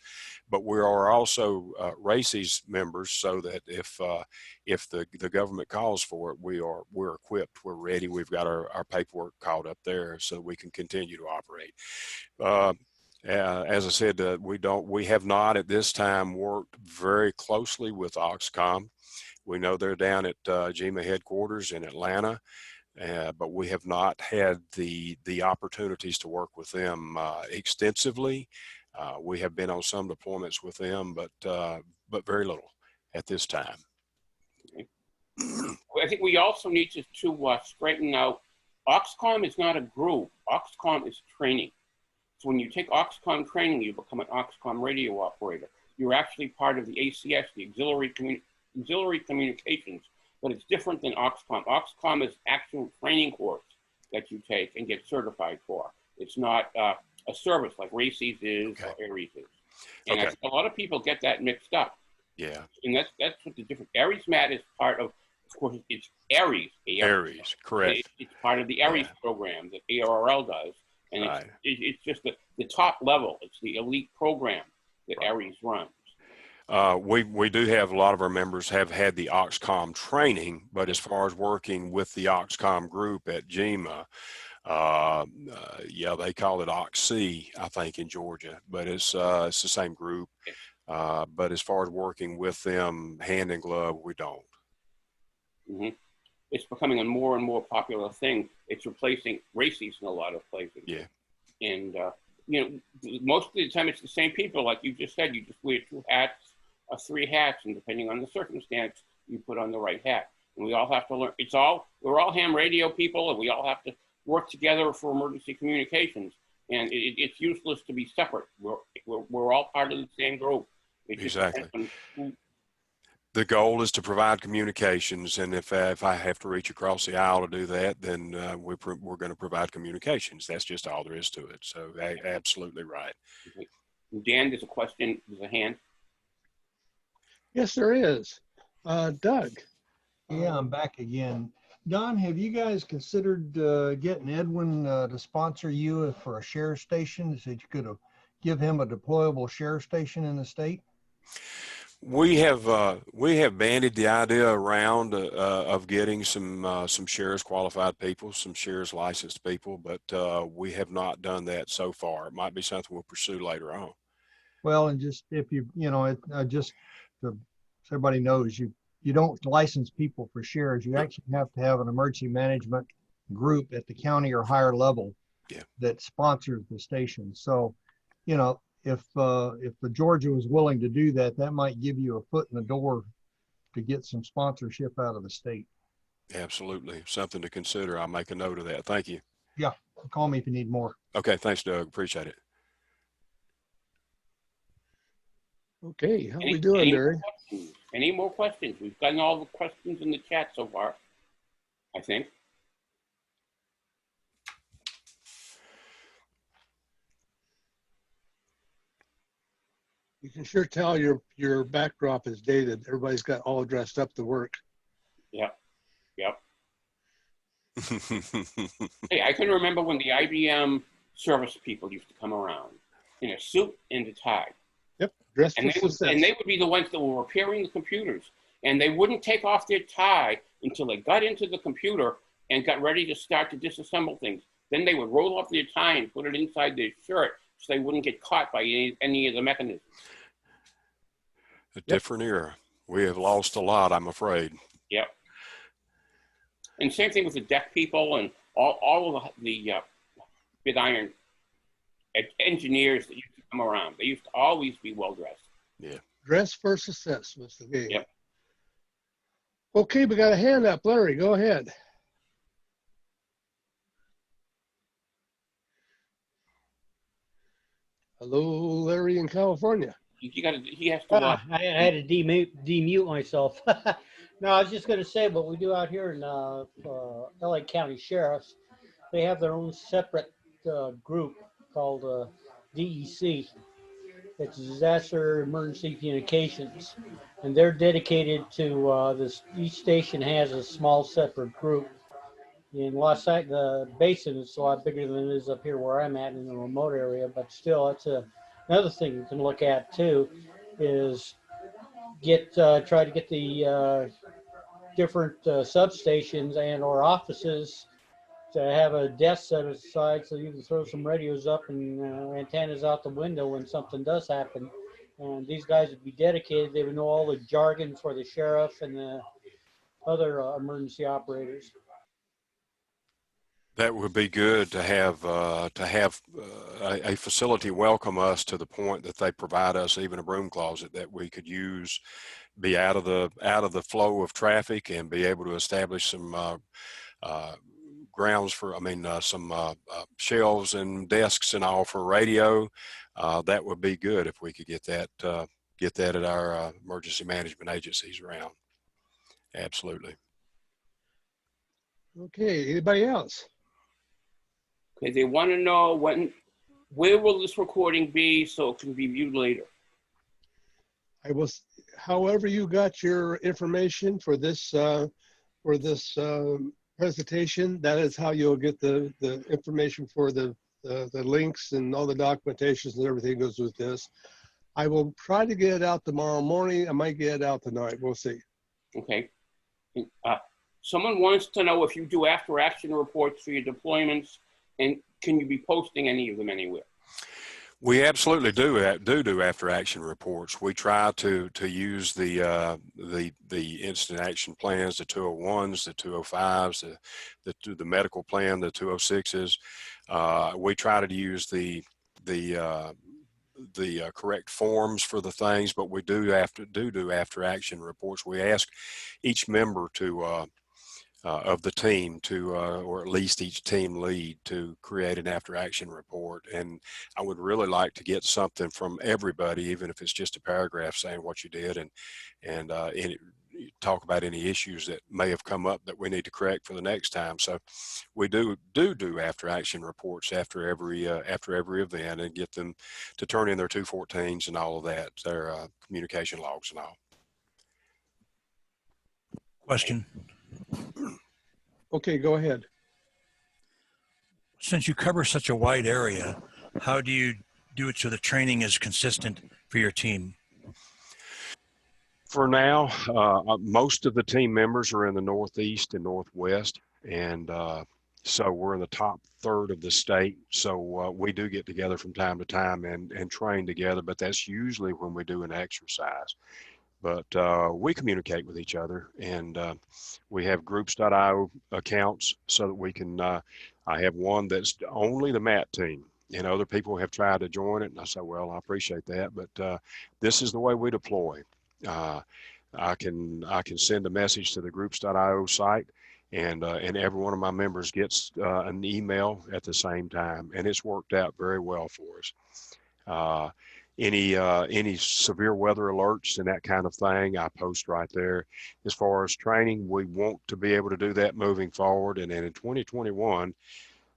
but we are also RACES members, so that if the government calls for it, we're equipped, we're ready, we've got our paperwork caught up there, so we can continue to operate. As I said, we have not at this time worked very closely with AUXCOM. We know they're down at GEMA headquarters in Atlanta, but we have not had the opportunities to work with them extensively. We have been on some deployments with them, but very little at this time. Okay. I think we also need to straighten out, Oxcom is not a group. Oxcom is training. So when you take Oxcom training, you become an Oxcom radio operator. You're actually part of the ACS, the Auxiliary Communications, but it's different than Oxcom. Oxcom is actual training course that you take and get certified for. It's not a service like RACES is or ARES is. And I think a lot of people get that mixed up. Yeah. And that's what the difference. ARESMAT is part of course, it's ARES. ARES, correct. It's part of the ARES program that ARRL does. And it's just the top level. It's the elite program that ARES runs. We do have a lot of our members have had the Oxcom training, but as far as working with the Oxcom group at GEMA, yeah, they call it OXC, I think, in Georgia, but it's the same group. But as far as working with them hand in glove, we don't. Mm-hmm. It's becoming a more and more popular thing. It's replacing RACES in a lot of places. Yeah. And, you know, most of the time it's the same people. Like you just said, you just wear 2 hats or 3 hats, and depending on the circumstance, you put on the right hat. And we all have to learn. We're all ham radio people, and we all have to work together for emergency communications. And it's useless to be separate. We're all part of the same group. Exactly. The goal is to provide communications, and if I have to reach across the aisle to do that, then we're going to provide communications. That's just all there is to it. So, absolutely right. Dan, there's a question. There's a hand. Yes, there is. Doug. Yeah, I'm back again. Don, have you guys considered getting Edwin to sponsor you for a share station so that you could give him a deployable share station in the state? We have bandied the idea around of getting some shares qualified people, some shares licensed people, but we have not done that so far. It might be something we'll pursue later on. Well, and just if just so everybody knows, you don't license people for shares. You actually have to have an emergency management group at the county or higher level that sponsors the station. So, you know, if the Georgia was willing to do that, that might give you a foot in the door to get some sponsorship out of the state. Absolutely. Something to consider. I'll make a note of that. Thank you. Yeah. Call me if you need more. Okay. Thanks, Doug. Appreciate it. Okay. How are we doing, Barry? Any more questions? We've gotten all the questions in the chat so far, I think. You can sure tell your backdrop is dated. Everybody's got all dressed up to work. Yep. Hey, I can remember when the IBM service people used to come around in a suit and a tie. Yep, dressed and for success. And they would be the ones that were repairing the computers, and they wouldn't take off their tie until they got into the computer and got ready to start to disassemble things. Then they would roll up their tie and put it inside their shirt so they wouldn't get caught by any of the mechanisms. A different era. We have lost a lot, I'm afraid. Yep. And same thing with the deck people and all of the big iron engineers that used to come around. They used to always be well dressed. Yeah. Dress for success was the game. Yep. Okay, we got a hand up. Larry, go ahead. Hello, Larry in California. He has to. I had to demute myself. No, I was just going to say what we do out here in LA County Sheriffs. They have their own separate group called DEC. It's Disaster Emergency Communications, and they're dedicated to this. Each station has a small separate group. In Los Angeles, the basin is a lot bigger than it is up here where I'm at in the remote area, but still, it's another thing you can look at too, is try to get the different substations and or offices to have a desk set aside so you can throw some radios up and antennas out the window when something does happen. And these guys would be dedicated. They would know all the jargon for the sheriff and the other emergency operators. That would be good to have a facility welcome us to the point that they provide us even a broom closet that we could use, be out of the flow of traffic, and be able to establish some grounds for, some shelves and desks and all for radio. That would be good if we could get that at our emergency management agencies around. Absolutely. Okay, anybody else? Okay, they want to know where will this recording be so it can be viewed later? However you got your information for this presentation, that is how you'll get the information for the links and all the documentations and everything goes with this. I will try to get it out tomorrow morning. I might get it out tonight. We'll see. Okay. Someone wants to know if you do after action reports for your deployments, and can you be posting any of them anywhere? We absolutely do after action reports. We try to use the incident action plans, the 201s, the 205s, the medical plan, the 206s. We try to use the correct forms for the things, but we do after action reports. We ask each member of the team or at least each team lead to create an after action report. And I would really like to get something from everybody, even if it's just a paragraph saying what you did and talk about any issues that may have come up that we need to correct for the next time. So we do after action reports after every event, and get them to turn in their 214s and all of that, their communication logs and all. Question. Okay, go ahead. Since you cover such a wide area, how do you do it so the training is consistent for your team? For now, most of the team members are in the Northeast and Northwest, and so we're in the top third of the state. So we do get together from time to time and train together, but that's usually when we do an exercise. But we communicate with each other, and we have groups.io accounts so that we can, I have one that's only the MAT team, and other people have tried to join it. And I say, well, I appreciate that, but this is the way we deploy. I can send a message to the groups.io site, and every one of my members gets an email at the same time, and it's worked out very well for us. Any severe weather alerts and that kind of thing, I post right there. As far as training, we want to be able to do that moving forward. And then in 2021,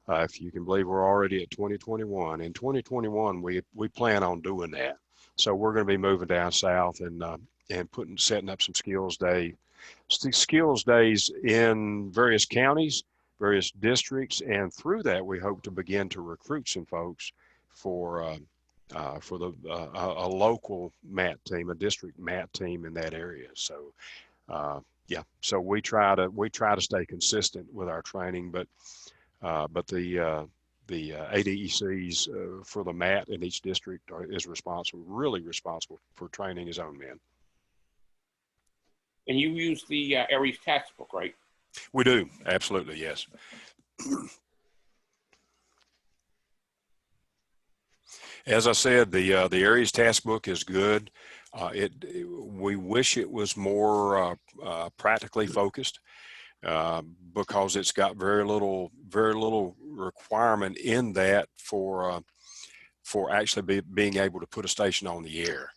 if you can believe we're already at 2021, in 2021, we plan on doing that. So we're going to be moving down south and setting up some skills days in various counties, various districts, and through that we hope to begin to recruit some folks for a local MAT team, a district MAT team in that area. So yeah, so we try to stay consistent with our training, but the ADECs for the MAT in each district is really responsible for training his own men. And you use the ARES task book, right? We do, absolutely, yes. As I said, the ARES task book is good. We wish it was more practically focused because it's got very little requirement in that for actually being able to put a station on the air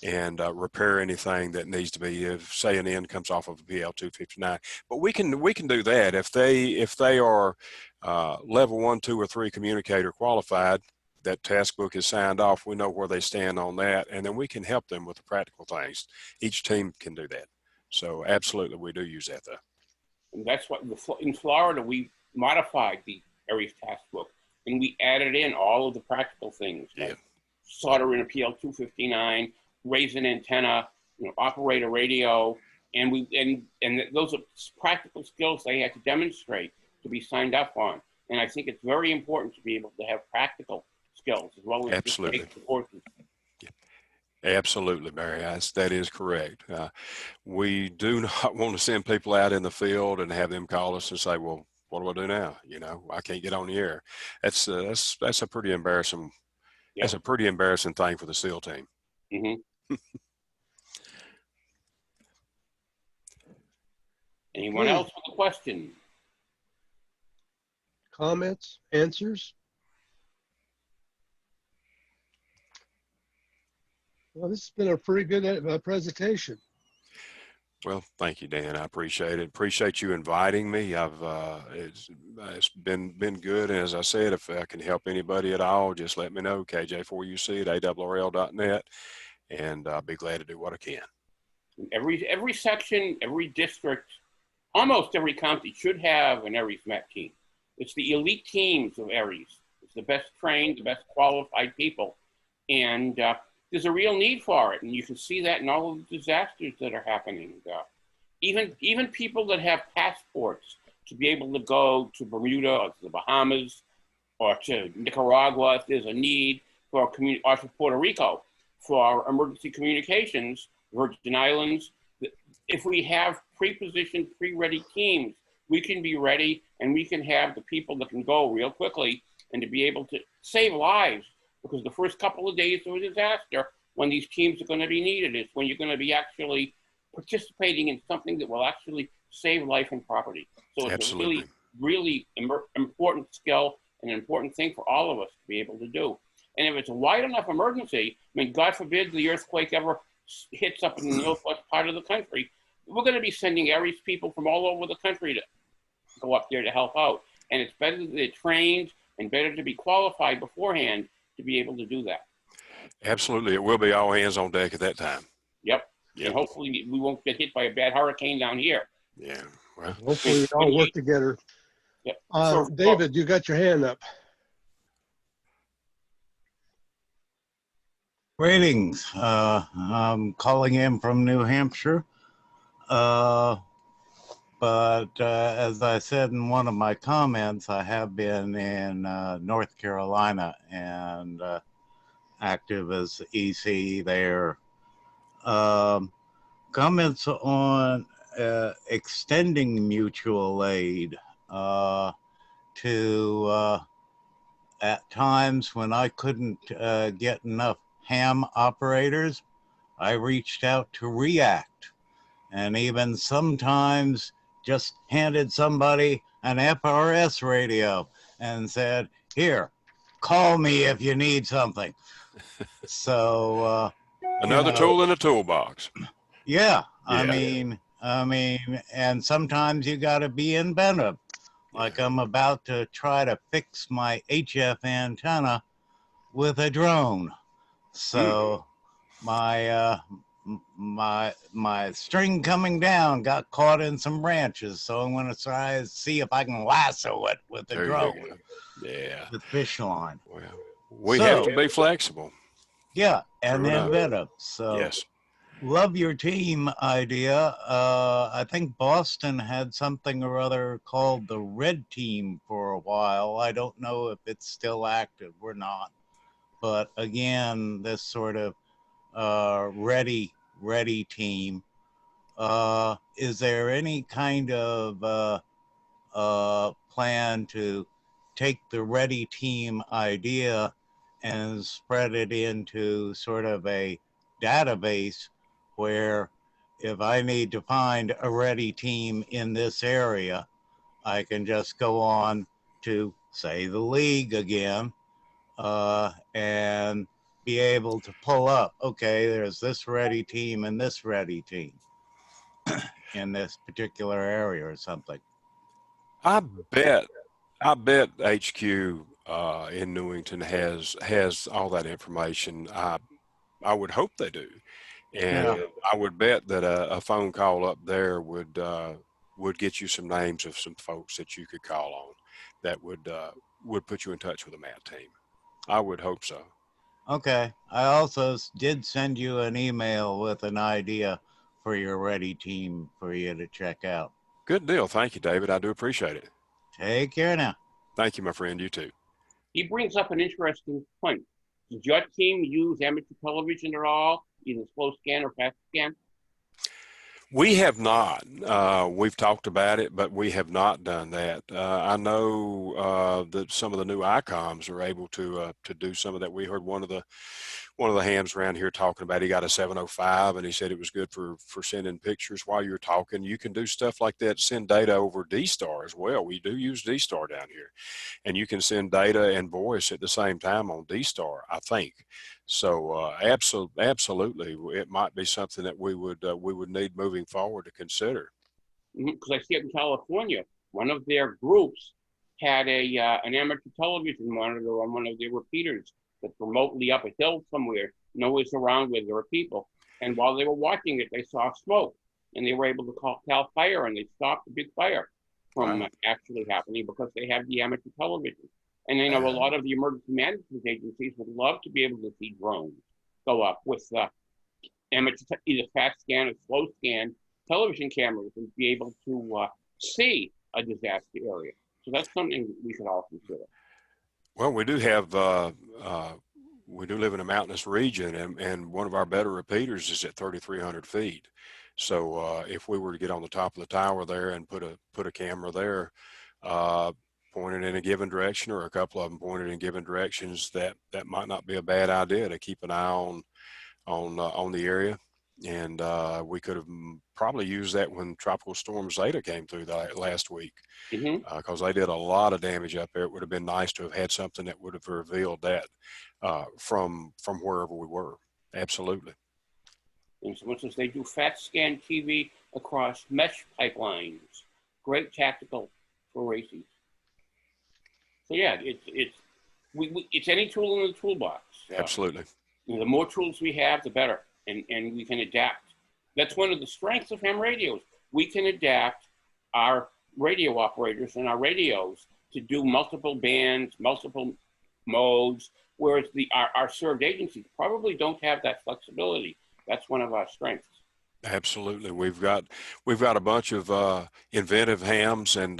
and repair anything that needs to be, if say an end comes off of a PL 259. But we can do that if they are level 1, 2, or 3 communicator qualified. That task book is signed off. We know where they stand on that, and then we can help them with the practical things. Each team can do that. So absolutely, we do use that though. And that's what in Florida we modified the ARES task book, and we added in all of the practical things. Yeah. Like solder in a PL 259, raise an antenna, operate a radio, and those are practical skills they had to demonstrate to be signed up on. And I think it's very important to be able to have practical skills as well as absolutely. Just take courses. Yeah. Absolutely, Barry. That is correct. We do not want to send people out in the field and have them call us and say, well, what do I do now? You know, I can't get on the air. That's a pretty embarrassing. Yep. That's a pretty embarrassing thing for the SEAL team. Mm-hmm. Anyone else with a question? Comments, answers? Well, this has been a pretty good presentation. Well, thank you, Dan. I appreciate it. Appreciate you inviting me. It's been good. And as I said, if I can help anybody at all, just let me know. KJ4UC at ARRL.net, and I'll be glad to do what I can. Every section, every district, almost every county should have an ARESMAT team. It's the elite teams of ARES. It's the best trained, the best qualified people. And there's a real need for it. And you can see that in all of the disasters that are happening. Even people that have passports to be able to go to Bermuda or to the Bahamas or to Nicaragua if there's a need for or to Puerto Rico for emergency communications, Virgin Islands. If we have pre-positioned, pre-ready teams, we can be ready and we can have the people that can go real quickly and to be able to save lives, because the first couple of days of a disaster, when these teams are going to be needed, is when you're going to be actually participating in something that will actually save life and property. So it's Absolutely. a really important skill and an important thing for all of us to be able to do. And if it's a wide enough emergency, I mean, God forbid the earthquake ever hits up in the northwest part of the country, we're going to be sending ARES people from all over the country to go up there to help out. And it's better that they're trained and better to be qualified beforehand to be able to do that. Absolutely. It will be all hands on deck at that time. Yep. Yep. And hopefully we won't get hit by a bad hurricane down here. Yeah. Well, Hopefully we all work together. Yep. David, you got your hand up. Greetings. I'm calling in from New Hampshire. But as I said in one of my comments, I have been in North Carolina and active as EC there. Comments on extending mutual aid to at times when I couldn't get enough ham operators, I reached out to React, and even sometimes just handed somebody an FRS radio and said, here, call me if you need something. So another tool in the toolbox. yeah, I mean, and sometimes you got to be inventive. Like I'm about to try to fix my HF antenna with a drone. So my string coming down got caught in some branches. So I'm going to try to see if I can lasso it with the drone. Yeah. The fish line. Well, we have to be flexible. Yeah, and inventive. So yes. Love your team idea. I think Boston had something or other called the Red Team for a while. I don't know if it's still active or not. But again, this sort of ready team. Is there any kind of plan to take the ready team idea and spread it into sort of a database where if I need to find a ready team in this area, I can just go on to, say, the league again, and be able to pull up, okay, there's this ready team and this ready team in this particular area or something. I bet HQ in Newington has all that information. I would hope they do. And I would bet that a phone call up there would get you some names of some folks that you could call on that would put you in touch with the MAT team. I would hope so. Okay. I also did send you an email with an idea for your ready team for you to check out. Good deal. Thank you, David. I do appreciate it. Take care now. Thank you, my friend. You too. He brings up an interesting point. Does your team use amateur television at all, either slow scan or fast scan? We have not. We've talked about it, but we have not done that. I know that some of the new ICOMs are able to do some of that. We heard one of the hams around here talking about, he got a 705 and he said it was good for sending pictures while you're talking. You can do stuff like that, send data over D-Star as well. We do use D-Star down here, and you can send data and voice at the same time on D-Star, I think. So absolutely, it might be something that we would need moving forward to consider. Because I see it in California, one of their groups had an amateur television monitor on one of their repeaters that's remotely up a hill somewhere, nowhere's around where there are people. And while they were watching it, they saw smoke, and they were able to call Cal Fire, and they stopped the big fire from actually happening because they have the amateur television. And I know a lot of the emergency management agencies would love to be able to see drones go up with amateur, either fast scan or slow scan television cameras, and be able to see a disaster area. So that's something we could all consider. Well, we do have, we do live in a mountainous region, and one of our better repeaters is at 3,300 feet. So if we were to get on the top of the tower there and put a camera there, pointed in a given direction, or a couple of them pointed in given directions, that might not be a bad idea to keep an eye on the area. And we could have probably used that when Tropical Storm Zeta came through last week, because they did a lot of damage up there. It would have been nice to have had something that would have revealed that from wherever we were. Absolutely. And so, since they do fat scan TV across mesh pipelines, great tactical for racing. So yeah, it's any tool in the toolbox. Absolutely. The more tools we have, the better. And we can adapt. That's one of the strengths of ham radios. We can adapt our radio operators and our radios to do multiple bands, multiple modes, whereas our served agencies probably don't have that flexibility. That's one of our strengths. Absolutely, we've got a bunch of inventive hams, and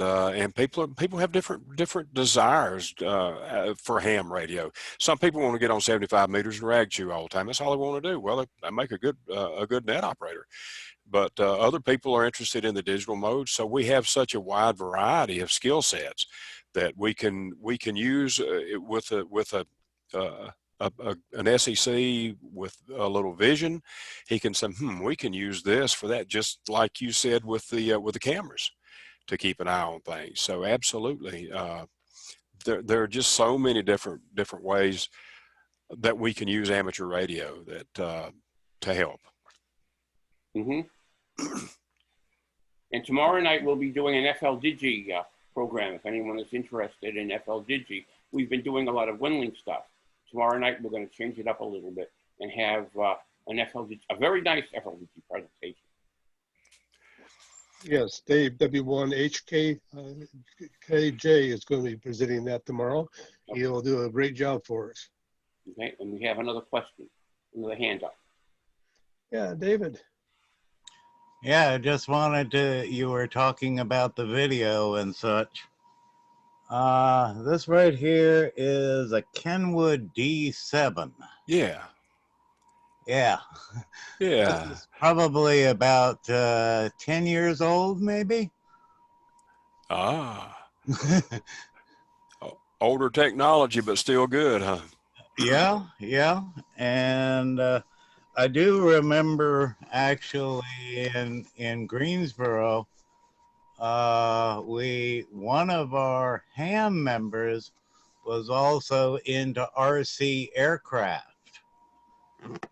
people have different desires for ham radio. Some people want to get on 75 meters and rag chew all the time. That's all they want to do. Well, they make a good net operator. But other people are interested in the digital mode. So we have such a wide variety of skill sets that we can use with an SEC with a little vision. He can say, we can use this for that, just like you said with the cameras, to keep an eye on things. So absolutely, there are just so many different ways that we can use amateur radio that to help. And tomorrow night we'll be doing an FL Digi program. If anyone is interested in FL Digi, we've been doing a lot of WinLink stuff. Tomorrow night we're going to change it up a little bit and have an FLDG, a very nice FLDG presentation. Yes, Dave W1HK KJ is going to be presenting that tomorrow. Okay. He'll do a great job for us. Okay, and we have another question, another hand up. Yeah, David. Yeah, I just wanted to, you were talking about the video and such. This right here is a Kenwood D7. Yeah. Yeah. Yeah. This is probably about 10 years old, maybe. Ah. Older technology, but still good, huh? Yeah, yeah. And I do remember actually in Greensboro, one of our ham members was also into RC aircraft,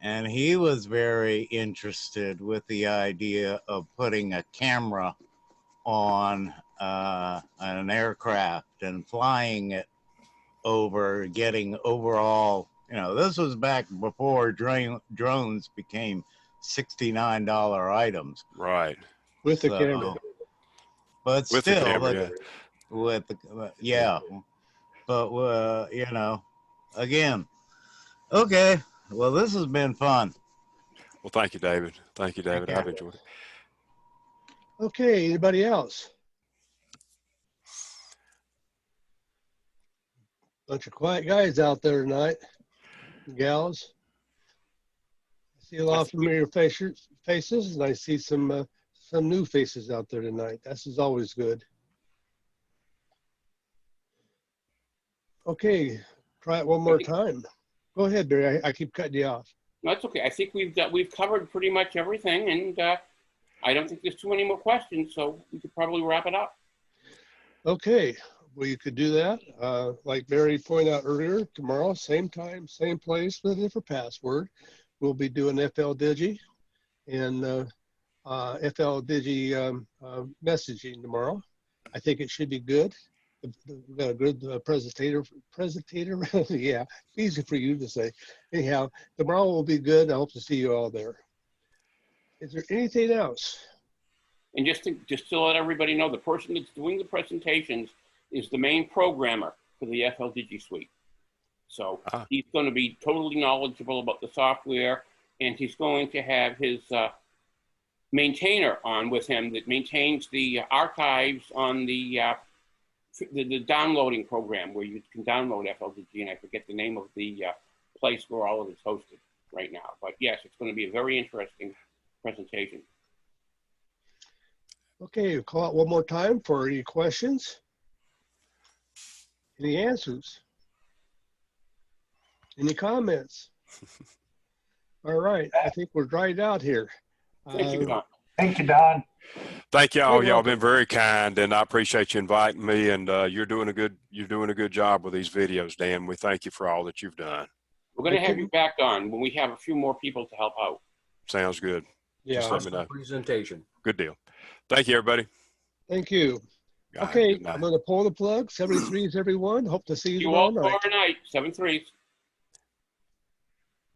and he was very interested with the idea of putting a camera on an aircraft and flying it over, getting overall, you know, this was back before drones became $69 items. Right. With the camera. But with still, the camera, with the, yeah. But, you know, again, okay. Well, this has been fun. Well, thank you, David. Thank you, David. I've enjoyed it. Okay, anybody else? Bunch of quiet guys out there tonight, gals. I see a lot of familiar faces, and I see some some new faces out there tonight. This is always good. Okay, try it one more time. Go ahead, Barry. I keep cutting you off. No, that's okay. I think we've covered pretty much everything, and I don't think there's too many more questions, so we could probably wrap it up. Okay, well, you could do that. Like Barry pointed out earlier, tomorrow, same time, same place with a different password. We'll be doing FL Digi and FL Digi messaging tomorrow. I think it should be good. We've got a good presentator, yeah, easy for you to say. Anyhow, tomorrow will be good. I hope to see you all there. Is there anything else? And just to let everybody know, the person that's doing the presentations is the main programmer for the FL Digi Suite. So he's going to be totally knowledgeable about the software, and he's going to have his maintainer on with him that maintains the archives on the downloading program where you can download FLDG, and I forget the name of the place where all of it's hosted right now. But yes, it's going to be a very interesting presentation. Okay, we'll call out one more time for any questions. Any answers? Any comments? All right, I think we're dried out here. Thank you, Don. Thank you, Don. Thank y'all. You're Y'all welcome. been very kind, and I appreciate you inviting me. And you're doing a good job with these videos, Dan. We thank you for all that you've done. We're going to have you back on when we have a few more people to help out. Sounds good. Yeah, Just let me know. Presentation. Good deal. Thank you, everybody. thank you. All right, Okay, good night. I'm going to pull the plug. 73s, everyone. Hope to see you You all tomorrow night. tomorrow night, 7-3.